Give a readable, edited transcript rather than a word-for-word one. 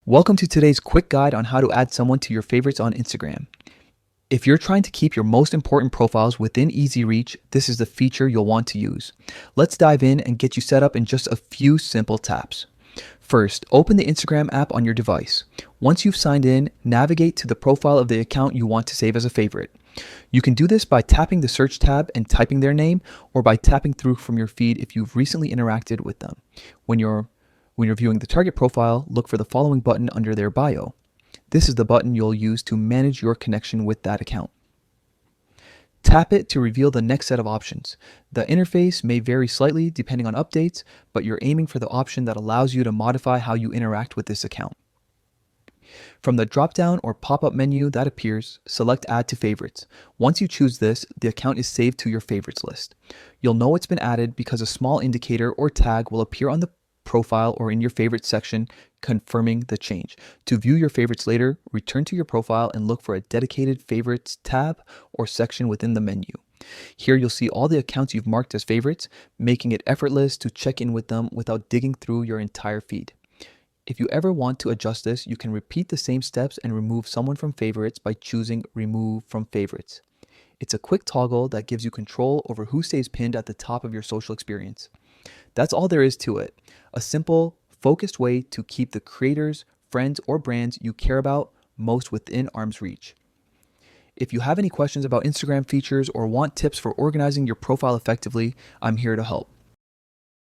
Welcome to today's quick guide on how to add someone to your favorites on Instagram. If you're trying to keep your most important profiles within easy reach, this is the feature you'll want to use. Let's dive in and get you set up in just a few simple taps. First, open the Instagram app on your device. Once you've signed in, navigate to the profile of the account you want to save as a favorite. You can do this by tapping the search tab and typing their name, or by tapping through from your feed if you've recently interacted with them. When you're viewing the target profile, look for the following button under their bio. This is the button you'll use to manage your connection with that account. Tap it to reveal the next set of options. The interface may vary slightly depending on updates, but you're aiming for the option that allows you to modify how you interact with this account. From the drop-down or pop-up menu that appears, select Add to Favorites. Once you choose this, the account is saved to your favorites list. You'll know it's been added because a small indicator or tag will appear on the profile or in your favorites section confirming the change. To view your favorites later, return to your profile and look for a dedicated favorites tab or section within the menu. Here you'll see all the accounts you've marked as favorites, making it effortless to check in with them without digging through your entire feed. If you ever want to adjust this, you can repeat the same steps and remove someone from favorites by choosing Remove from Favorites. It's a quick toggle that gives you control over who stays pinned at the top of your social experience. That's all there is to it. A simple, focused way to keep the creators, friends, or brands you care about most within arm's reach. If you have any questions about Instagram features or want tips for organizing your profile effectively, I'm here to help.